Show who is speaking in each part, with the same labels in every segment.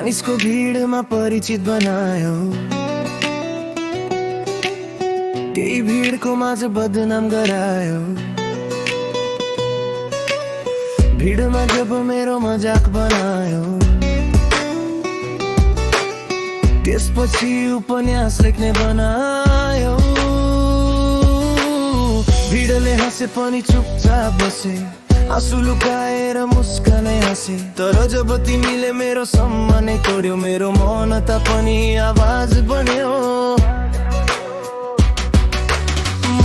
Speaker 1: मानिसको भिडमा परिचित बनायो, त्यही भिडको माझ बदनाम गरायो। भिडमा जब मेरो मजाक बनायो, त्यसपछि उपन्यास लेख्ने बनायो। भिडले हाँसे पनि चुपचाप बसे, आँसु लुकाएर मुस्कानै हाँसे। तर जब तिमीले मेरो सम्मानै तोड्यो, मेरो मौनता पनि आवाज बन्यो। म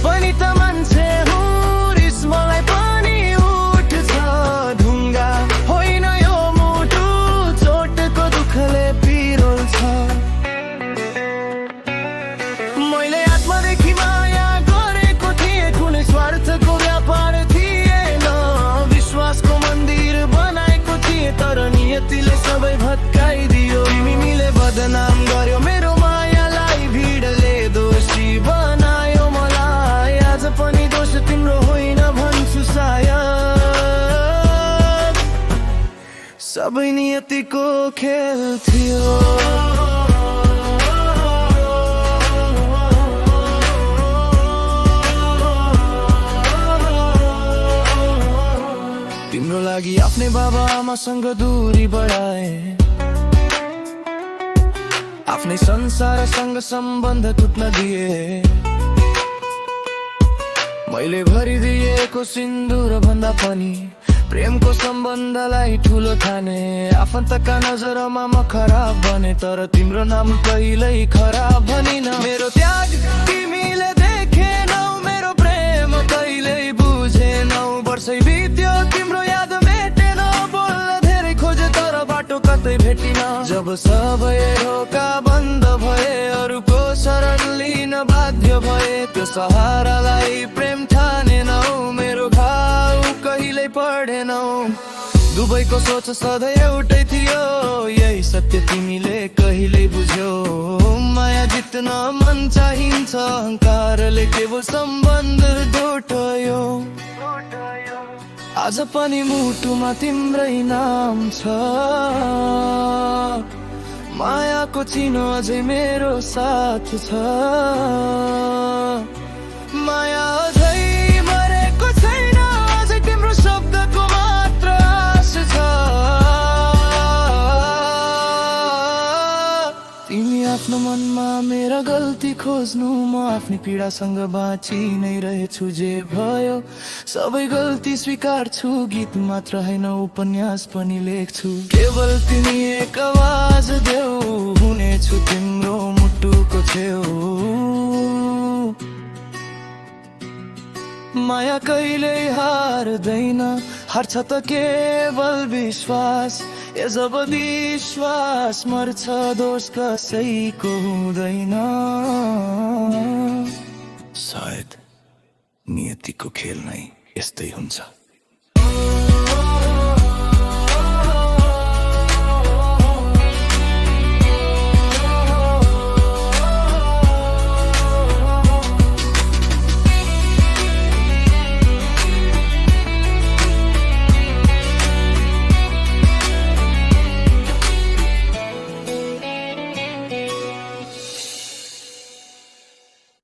Speaker 1: पनि त मान्छे हुँ, रिस मलाई पनि उठ्छ। ढुङ्गा होइन यो मुटु, चोटको दुःखले पिरोल्छ। मैले आत्मादेखि माया गरेको थिएँ, कुनै स्वार्थको व्यापार थिएन। विश्वासको मन्दिर बनाएको थिएँ, तर नियतिले सबै भत्काइदियो। तिमीले बदनाम गर्यो मेरो मायालाई, भिडले दोषी बनायो मलाई। आज पनि दोष तिम्रो होइन भन्छु सायद, सबै नियतिको खेल थियो। तिम्रो लागि आफ्नै बाबा आमासँग दूरी बढाए, आफ्नै संसारसँग सम्बन्ध टुट्न दिए। मैले भरिदिएको सिन्दुर भन्दा पनि प्रेमको सम्बन्धलाई ठुलो ठाने। आफन्तका नजरमा म खराब बने, तर तिम्रो नाम कहिल्यै खराब भनिन। मेरो त्याग तिमीले देखेनौ, मेरो प्रेम कहिल्यै बुझेनौ। वर्षै बित्यो तिम्रो याद मेटेन, बोल्न धेरै खोजे तर बाटो कतै भेटिन। जब सबै ढोका बन्द भए, अरूको शरण लिन बाध्य भए, त्यो सहारालाई प्रेम ठानेनौ। मेरो घाउ कहिल्यै पढेनौ, दुवैको सोच सधैँ एउटै थियो। यही सत्य तिमीले कहिल्यै बुझ्यौ। माया जित्न मन चाहिन्छ, अहङ्कारले केवल सम्बन्ध ढोट्यो। आज पनि मुटुमा तिम्रै नाम छ, मायाको चिनो अझै मेरो साथ छ। माया अझै मरेको छैन, अझै तिम्रो शब्दको मात्र आश छ। तिमी आफ्नो मनमा मेरा गल्ती खोज्नु, म आफ्नै पीडासँग बाँची नै रहेछु। जे भयो सबै गल्ती स्वीकार्छु, गीत मात्र होइन उपन्यास पनि लेख्छु। केवल तिमी एक आवाज देऊ, हुनेछु तिम्रो मुटुको छेउ। माया कहिल्यै हार्दैन, हार्छ त केवल विश्वास। ए जब विश्वास मर्छ, दोष कसैको हुँदैन। सायद नियतिको खेल नै यस्तै हुन्छ।